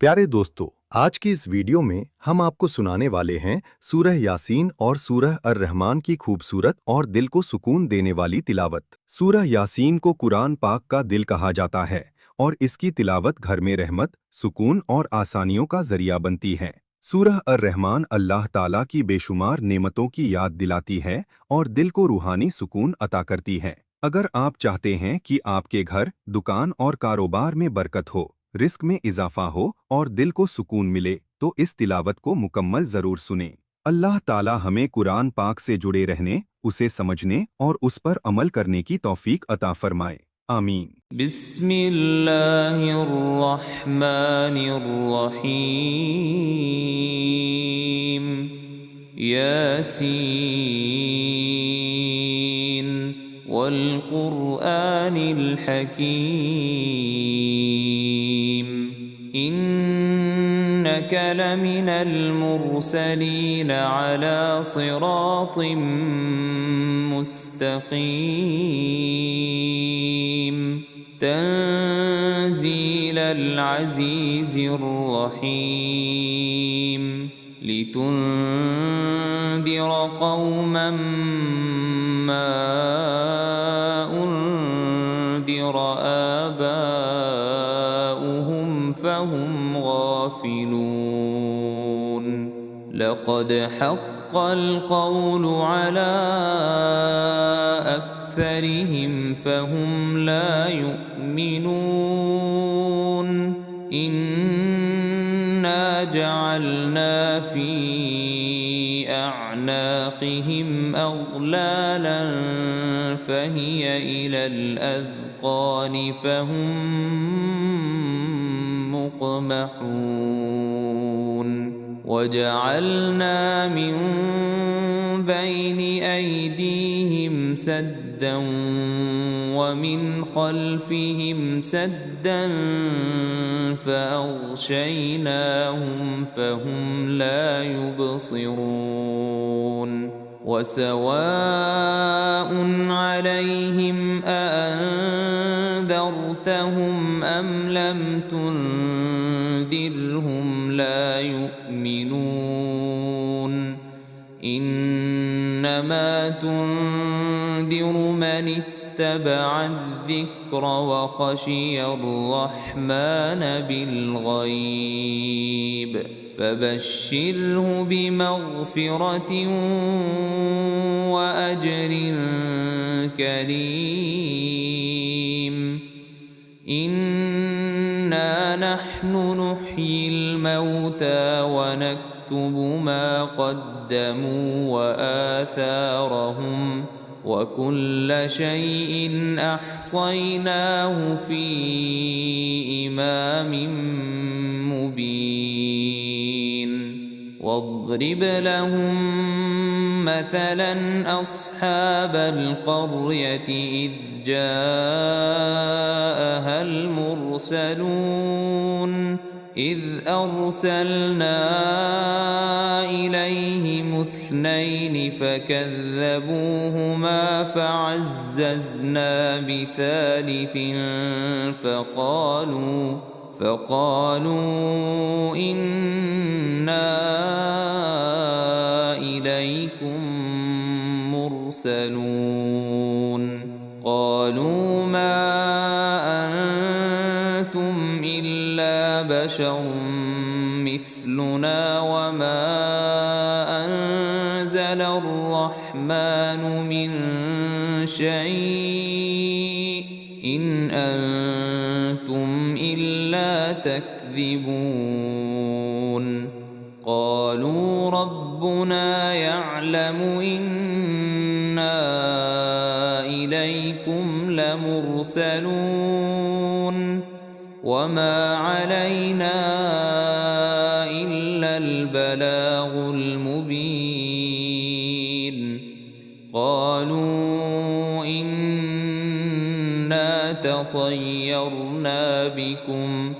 प्यारे दोस्तों, आज की इस वीडियो में हम आपको सुनाने वाले हैं सूरह यासीन और सूरह अर-रहमान की खूबसूरत और दिल को सुकून देने वाली तिलावत। सूरह यासीन को कुरान पाक का दिल कहा जाता है और इसकी तिलावत घर में रहमत, सुकून और आसानियों का जरिया बनती है। सूरह अर-रहमान अल्लाह ताला की बेशुमार नेमतों की याद दिलाती है और दिल को रूहानी सुकून अता करती है। अगर आप चाहते हैं कि आपके घर, दुकान और कारोबार में बरकत हो, रिस्क में इजाफा हो और दिल को सुकून मिले, तो इस तिलावत को मुकम्मल जरूर सुनें। अल्लाह ताला हमें कुरान पाक से जुड़े रहने, उसे समझने और उस पर अमल करने की तौफीक अता फरमाए। आमीन। बिस्मिल्लाहिर्रहमानिर्रहीम। यासीन वल क़ुरआनिल हकीम। इन्नक लमिनल मुरसलीन अला सिरातिम मुस्तक़ीम। तंज़ीलल अज़ीज़िर रहीम। लितुन्दिर क़ौमन मा उन्दिर आबाउहुम फहुम गाफ़िलून। लक़द हक़्क़ल क़ौलु अला अक्सरिहिम फहुम ला युमिनून। इन्ना जअलना फी अअनाक़िहिम अग़लालन फहिय इलल अज़क़ान फहुम मुक़महून। वजअलना मिन बैनि अयदीहिम सद्दन वमिन खल्फिहिम सद्दन फ़अग़शयनाहुम फ़हुम ला युबसिरून। वसवाउन अलैहिम अअन्ज़रतहुम अम लम तुन्ज़िरहुम ला युमिनून। इन्नमा तुन्ज़िरु मन इत्तबअ अज़्ज़िक्र वख़शिय अर्रहमान बिलग़ैब। फबश्शिरहु बिमग़फ़िरत वअज्र करीम। इन्ना नहनु नुह्यिल मौता वनक्तुब मा क़द्दमू वआथारहुम वकुल्ल शैइन अहसयनाहु फी इमामिन मुबीन। वाضرب لهم مثلا أصحاب القرية إذ جاءها المرسلون إذ أرسلنا إليهم اثنين فكذبوهما فعززنا بثالث فقالوا إنا إليكم مرسلون. قالوا ما أنتم إلا بشر مثلنا وما أنزل الرحمن من شيء إن أنتم إلا تكذبون. قالوا ربنا يعلم إنا إليكم لمرسلون وما علينا إلا البلاغ المبين. قالوا إنا تطيرنا بكم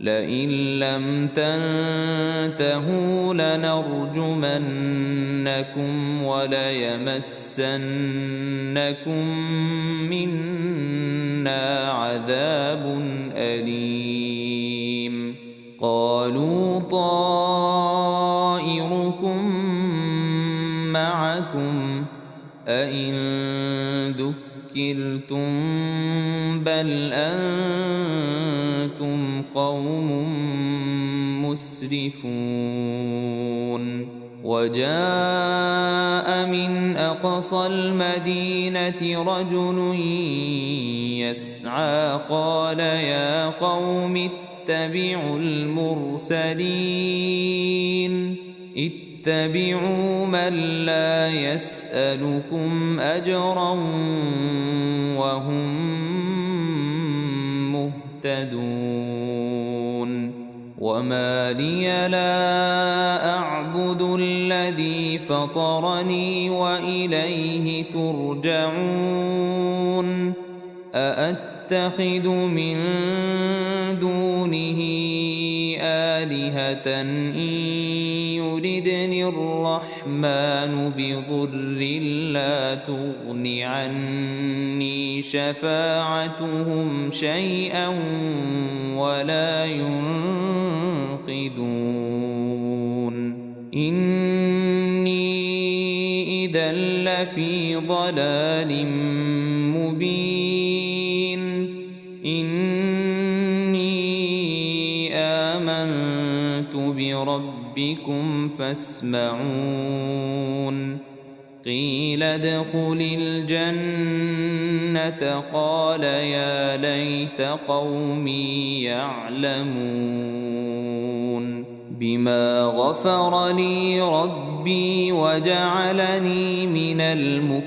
لئن لم تنتهوا لنرجمنكم وليمسنكم منا عذاب أليم. قالوا طائركم معكم أئن ذكرتم بل أنتم قوم مسرفون وجاء من أقصى المدينة رجل يسعى قال يا قوم اتبعوا المرسلين اتبعوا من لا يسألكم أجرا وهم مهتدون وما لي لا أعبد الذي فطرني وإليه ترجعون أأتخذ من دونه آلهة إن يردني الرحمن بضر لا تغن عني شفاعتهم شيئا ولا ينقذون إني إذا لفي ضلال مبين إني آمنت بربكم فاسمعون قيل ادخل الجنة قال يا ليت قومي يعلمون بما غفر لي ربي وجعلني من المكرمين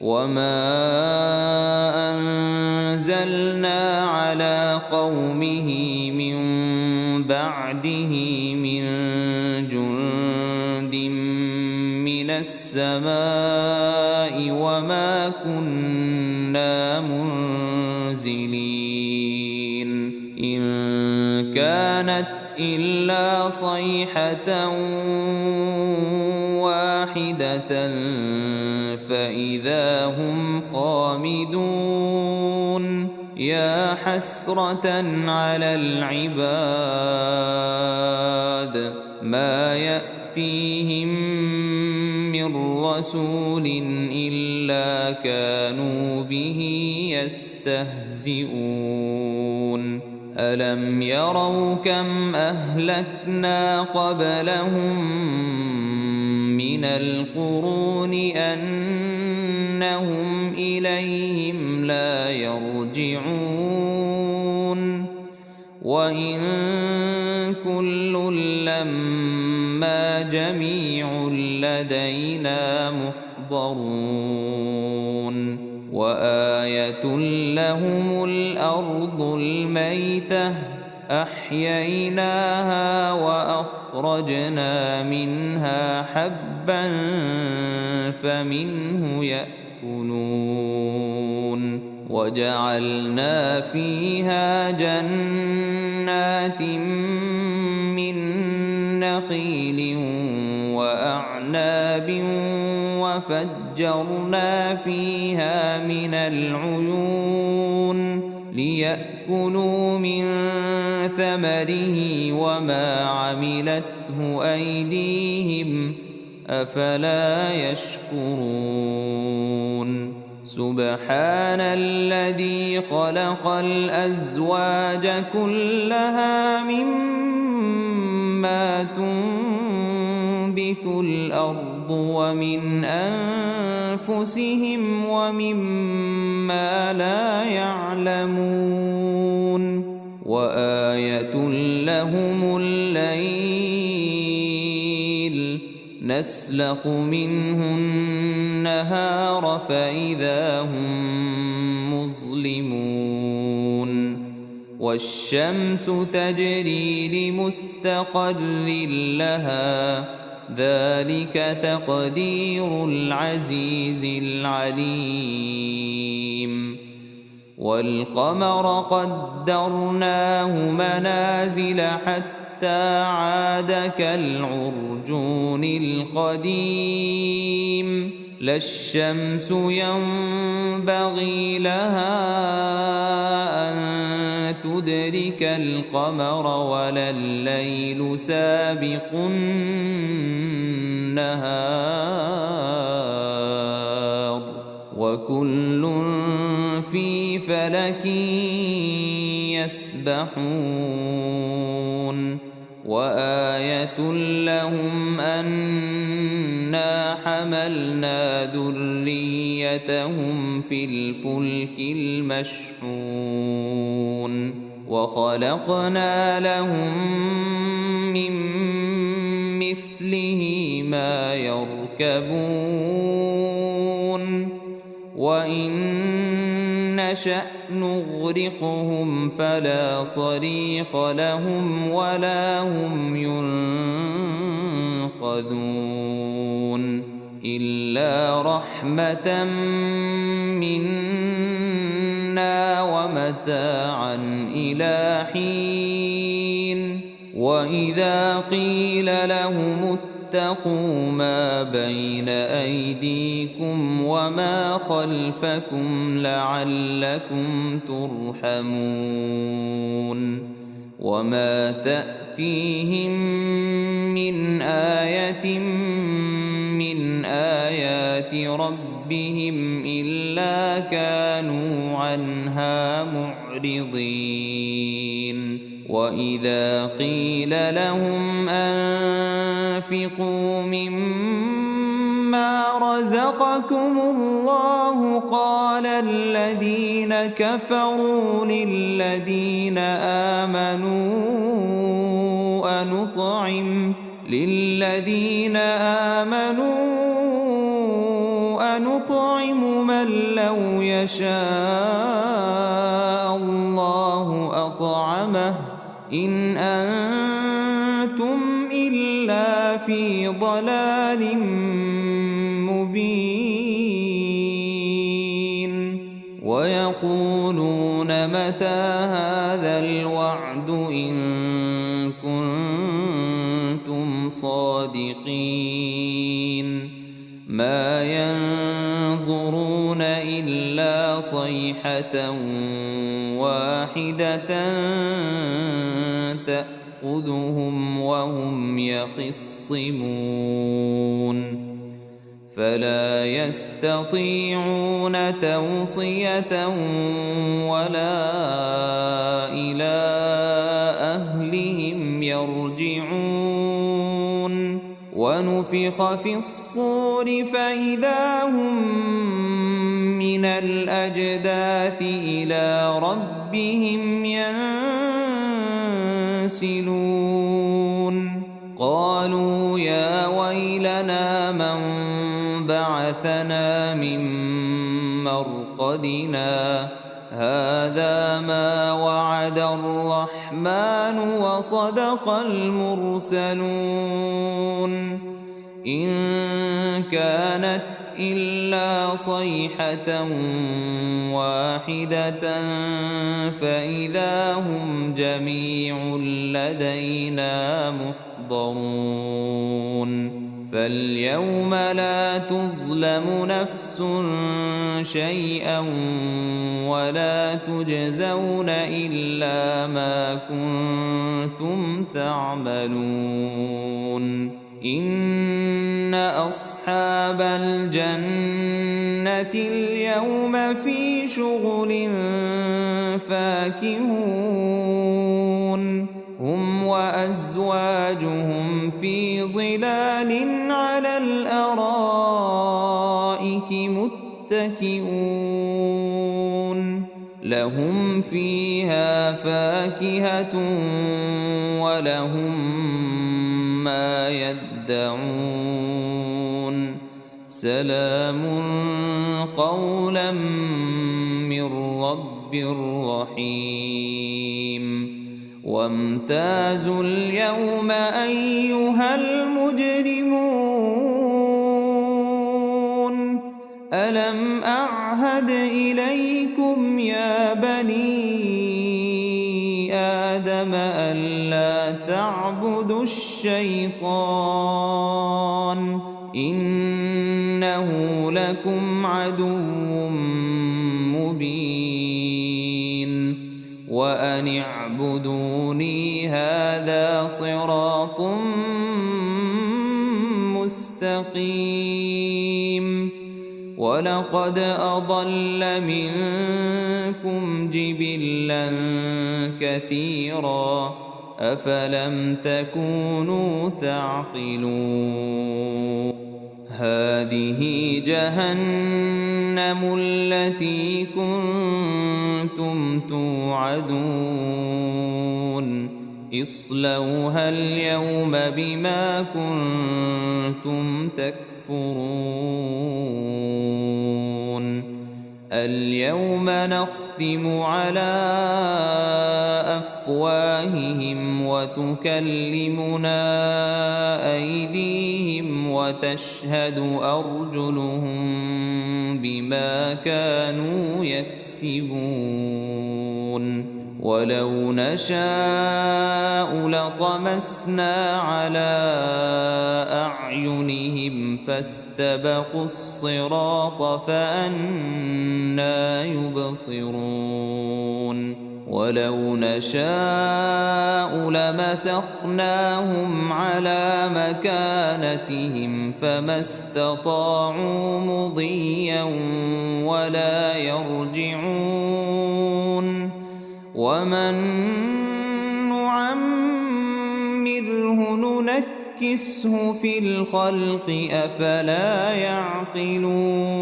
وما أنزلنا على قومه من بعده من جند من السماء وما كنا منزلين إن كانت إلا صيحة واحدة فإذا هم خامدون يا حسرة على العباد ما يأتيهم من رسول إلا كانوا به يستهزئون ألم يروا كم أهلكنا قبلهم من القرون أنهم إليهم لا يرجعون وإن كل لما جميع لدينا محضرون وآية لهم الأرض الميتة أحييناها وأخرجنا منها حبا فمنه يأكلون وجعلنا فيها جنات من نخيل وأعناب وفجرنا فيها من العيون ليأكلوا من ثمره وما عملته أيديهم أفلا يشكرون سبحان الذي خلق الأزواج كلها مما تنبت الأرض ومن أنفسهم ومما لا يعلمون وآية لهم الليل نسلخ منه النهار فإذا هم مظلمون والشمس تجري لمستقر لها ذلك تقدير العزيز العليم والقمر قدرناه منازل حتى عاد كالعرجون القديم لا الشمس ينبغي لها أن تدرك القمر ولا الليل سابق النهار وكل في فلك يسبحون وآية لهم أنا حملنا ذريتهم في الفلك المشحون وخلقنا لهم من مثله ما يركبون وإن نشأ نغرقهم فلا صريخ لهم ولا هم ينقذون إلا رحمة منا ومتاعا إلى حين وإذا قيل لهم اتقوا ما بين أيديكم وما خلفكم لعلكم ترحمون وما تأتيهم من آية من آيات ربهم إلا كانوا عنها معرضين وإذا قيل لهم أنفقوا مما رزقكم الله قال الذين كفروا للذين آمنوا أنطعم من لو يشاء الله أطعمه إن أنتم إلا في ضلال مبين ويقولون متى هذا الوعد إن كنتم صادقين ما ينظرون إلا صيحة واحدة تأخذهم وهم يخصمون فلا يستطيعون توصية ولا إلى أهلهم يرجعون ونفخ في الصور فإذا هم من الأجداث إلى ربهم ينسلون قالوا يا ويلنا من بعثنا من مرقدنا هذا ما وعد الرحمن وصدق المرسلون إن كانت إلا صيحة واحدة فإذا هم جميع لدينا محضرون فاليوم لا تظلم نفس شيئا ولا تجزون إلا ما كنتم تعملون إن أصحاب الجنة اليوم في شغل فاكهون هم وأزواجهم في ظلال على الأرائك متكئون لهم فيها فاكهة ولهم ما يدعون سلام قولا من رب رحيم وامتازوا اليوم أيها المجرمون ألم أعهد إليكم يا بني آدم ألا تعبدوا الشيطان إنه لكم عدو مبين وأن فاعبدوني هذا صراط مستقيم ولقد أضل منكم جبلا كثيرا أفلم تكونوا تعقلون هذه جهنم التي كنتم توعدون اصلوها اليوم بما كنتم تكفرون اليوم نختم على أفواههم وتكلمنا أيديهم وتشهد أرجلهم بما كانوا يكسبون ولو نشاء لطمسنا على أعينهم فاستبقوا الصراط فأنى يبصرون ولو نشاء لمسخناهم على مكانتهم فما استطاعوا مضيا ولا يرجعون ومن نعمره ننكسه في الخلق أفلا يعقلون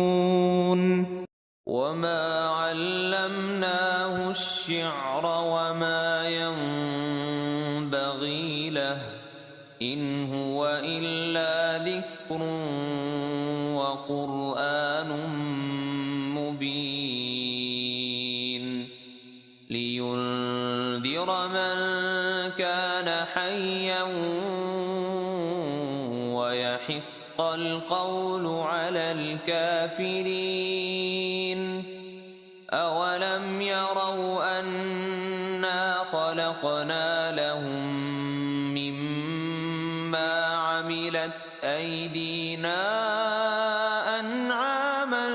وما علمناه الشعر وما ينبغي له إن هو إلا ذكر وقرآن مبين لينذر من كان حيا ويحق القول على الكافرين أولم يروا أنا خلقنا لهم مما عملت أيدينا أنعاما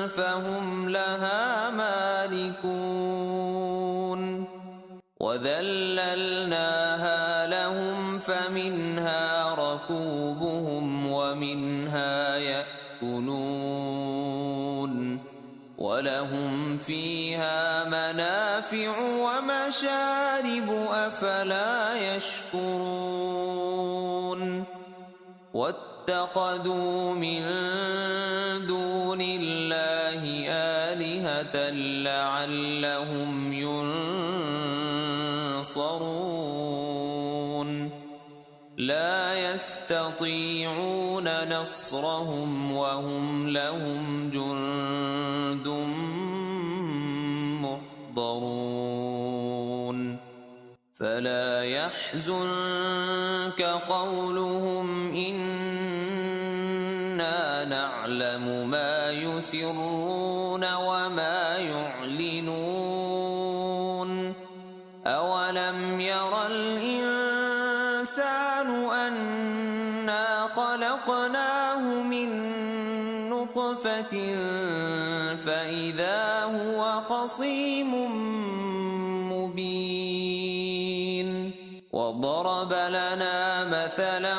فهم لها مالكون وذللناها لهم فمنها ركوبهم ومنها يأكلون ولهم فيها منافع ومشارب أفلا يشكرون واتخذوا من دون الله آلهة لعلهم ينصرون لا يستطيعون نصرهم وهم لهم جند محضرون فلا يحزنك قولهم إنا نعلم ما يسرون وما يعلنون أولم ير الإنسان أنا خلقناه من نطفة فإذا هو خصيم مبين وضرب لنا مثلا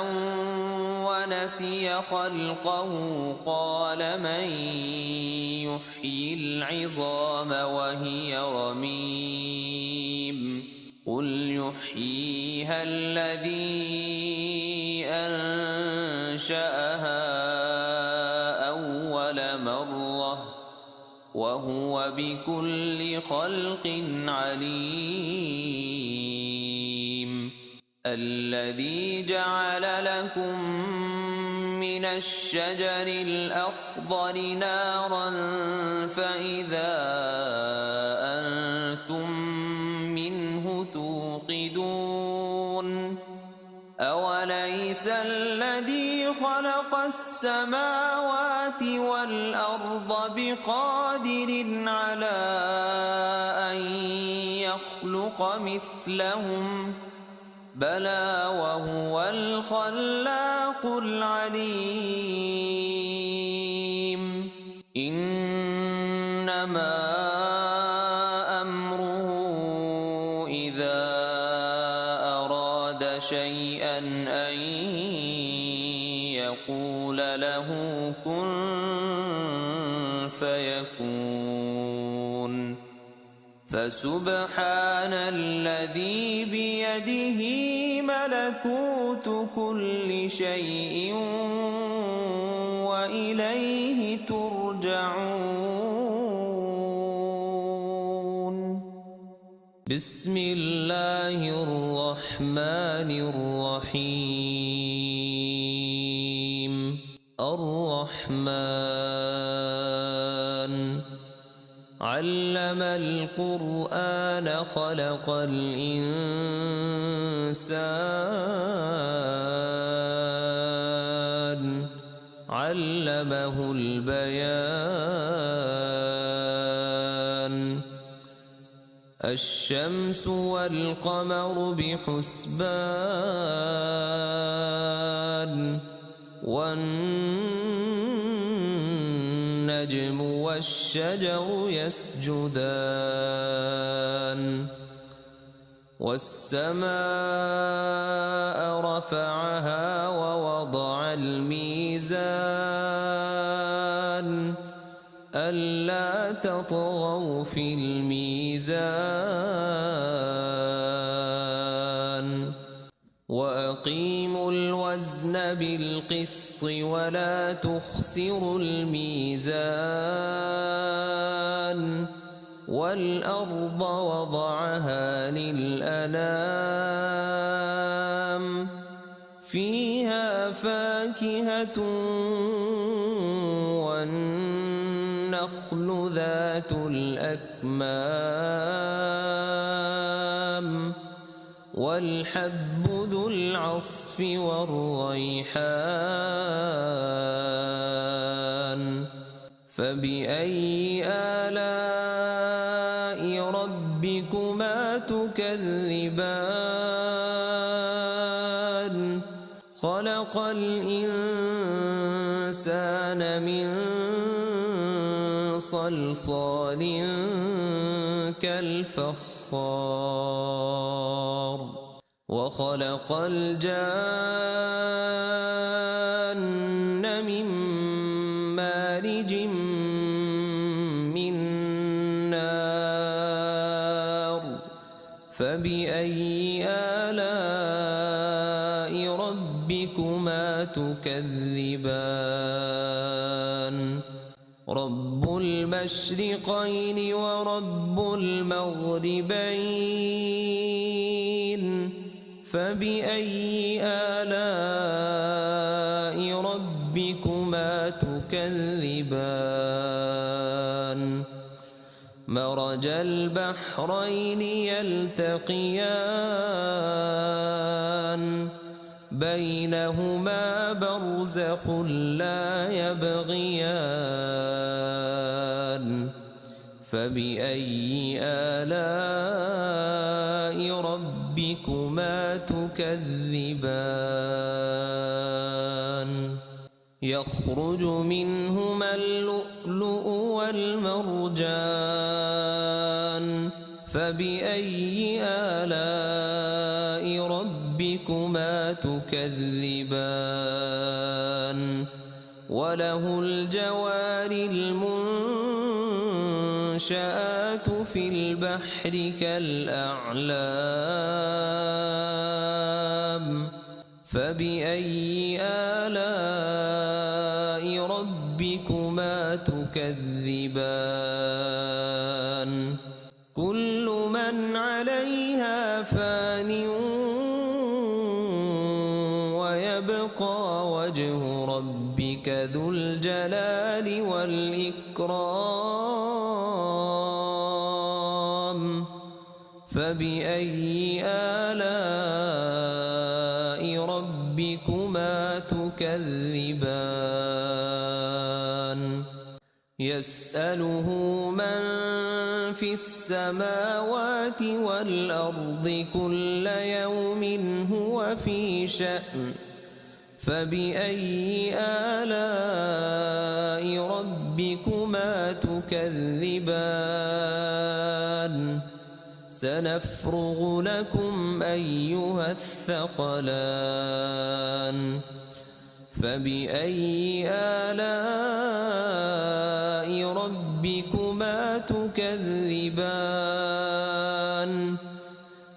ونسي خلقه قال من يحيي العظام وهي رميم قل يحييها الذي أنشأها أول مرة وهو بكل خلق عليم الذي جعل لكم من الشجر الأخضر نارا فإذا أنتم منه توقدون أوليس الذي خلق السماوات والأرض بقادر على أن يخلق مثلهم بلى وهو الخلاق العليم إنما أمره شيئا أن يقول له كن فيكون. فسبحان الذي بيده ملكوت كل شيء وإليه ترجعون. بسم الله الرحمن الرحيم. الرحمن علم القرآن خلق الإنسان علمه البيان. الشمس والقمر بحسبان والنجم والشجر يسجدان. والسماء رفعها ووضع الميزان ألا تطغوا في الميزان وأقيموا الوزن بالقسط ولا تخسروا الميزان. والأرض وضعها للأنام فيها فاكهة والنخل ذات الأكمام والحب ذو العصف والريحان. فبأي آلاء ربكما تكذبان. خلق الإنسان من صلصال كالفخار وخلق الجان من مارج من نار. فبأي آلاء ربكما تكذبان. رب المشرقين ورب المغربين. فبأي آلاء ربكما تكذبان. مرج البحرين يلتقيان بينهما برزخ لا يبغيان. فبأي آلاء ربكما تكذبان. يخرج منهما اللؤلؤ والمرجان. فبأي آلاء ربكما تكذبان. وله الجوار المنشآت في البحر كالأعلام. فبأي آلاء ربكما تكذبان. كل من عليها فان ويبقى وجه ربك ذو الجلال والإكرام. فبأي آلاء ربكما تكذبان. يسأله من في السماوات والأرض كل يوم هو في شأن. فبأي آلاء ربكما تكذبان. سنفرغ لكم أيها الثقلان فبأي آلاء ربكما تكذبان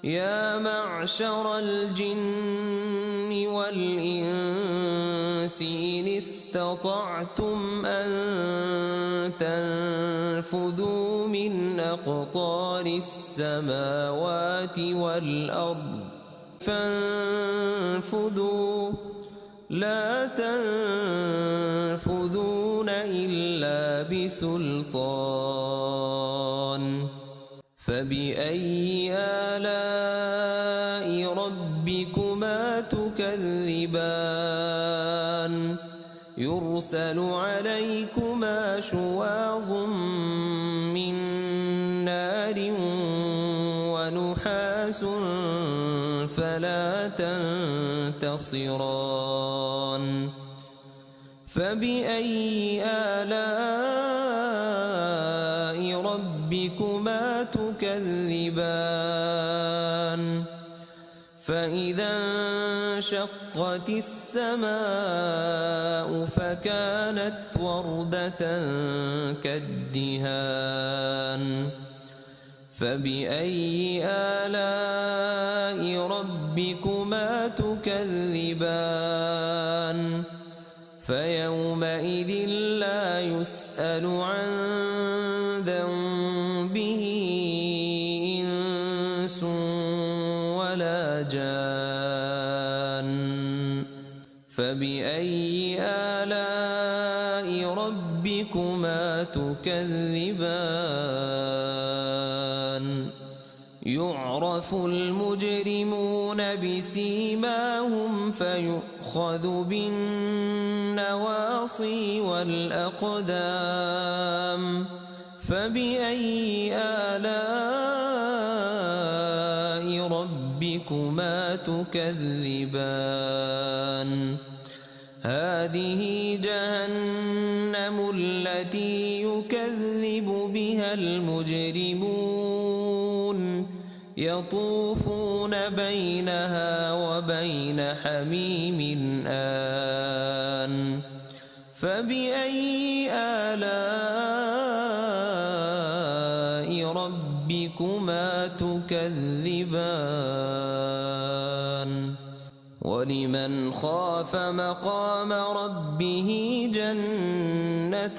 يا معشر الجن والإنس إن استطعتم أن تنفذوا من أقطار السماوات والأرض فانفذوا لا تنفذون إلا بسلطان فبأي آلاء ربكما تكذبان يرسل عليكما شواظ من نار ونحاس فلا تنتصران فبأي آلاء ربكما تكذبان فإذا انشقت السماء فكانت وردة كالدهان فبأي آلاء ربكما تكذبان فيومئذ لا يسأل عن ذنبه إنس ولا جان فبأي آلاء ربكما تكذبان يعرف المجرمون بسيماهم فيؤخذ بالنواصي والأقدام فبأي آلاء ربكما تكذبان هذه جهنم التي يكذب بها المجرمون يطوفون بينها وبين حميم آن فبأي آلاء ربكما تكذبان ولمن خاف مقام ربه جنتان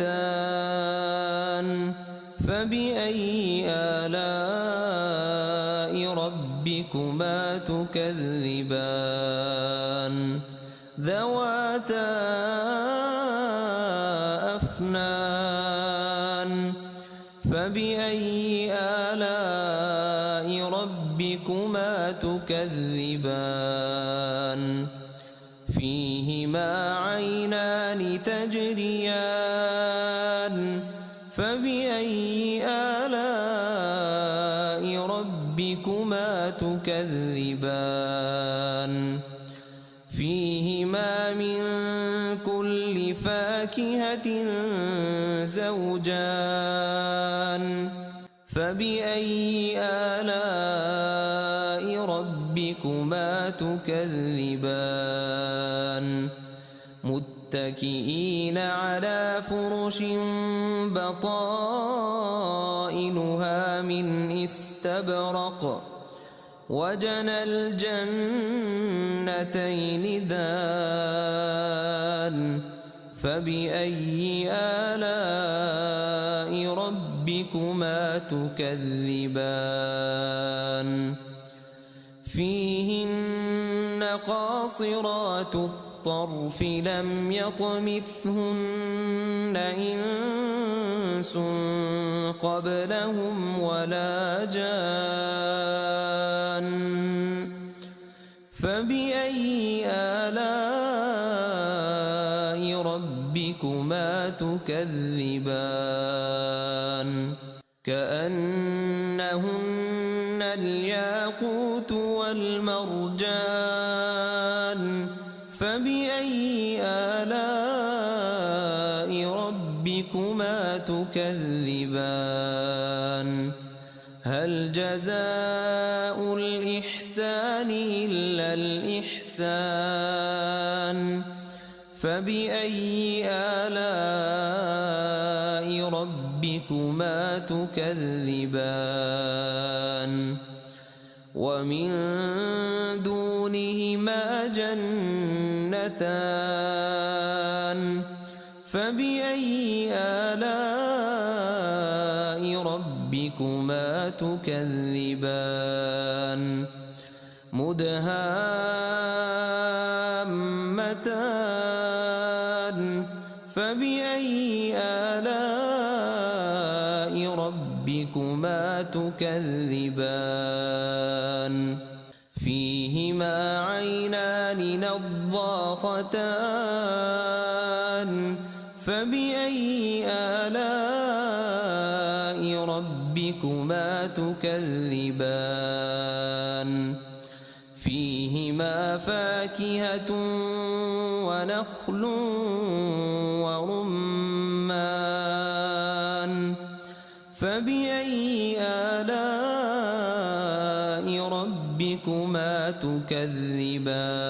فبأي آلاء ربكما تكذبان ذواتا أفنان فبأي آلاء ربكما تكذبان فيهما عينان تجريان فبأي آلاء ربكما تكذبان فيهما من كل فاكهة زوجان فبأي آلاء ربكما تكذبان متكئين على فرش بطائنها من استبرق وجنى الجنتين دان فبأي آلاء ربكما تكذبان فيهن قاصرات الطرف لم يطمثهن إنس قبلهم ولا جان فبأي آلاء ربكما تكذبان كأنهن الياقوت والمرجان فبأي آلاء ربكما تكذبان هل جزاء الإحسان إلا الإحسان فبأي آلاء ربكما تكذبان ومن دونهما جنتان فبأي آلاء ربكما تكذبان مدهامتان فبأي آلاء ربكما تكذبان فيهما عينان نضاختان فبأي آلاء ربكما تكذبان فيهما فاكهة ونخل ورمان فبأي آلاء ربكما تكذبان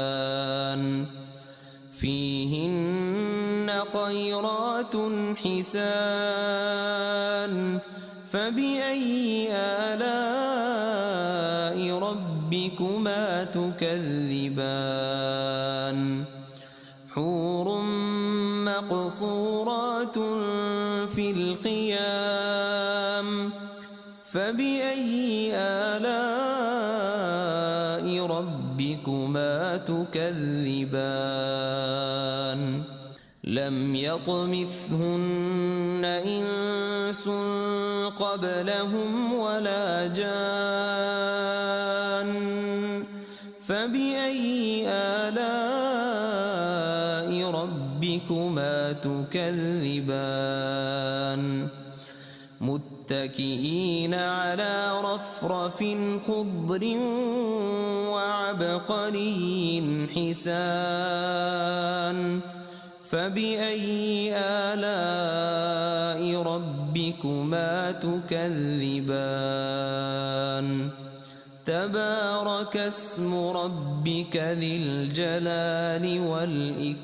فيهن خيرات حسان فبأي آلاء ربكما تكذبان حور مقصورات في الخيام فبأي آلاء ربكما تكذبان لم يطمثهن إنس قبلهم ولا جان فبأي آلاء ربكما تكذبان متكئين على رفرف خضر وعبقري حسان فبأي آلاء ربكما تكذبان تبارك اسم ربك ذي الجلال والإكرام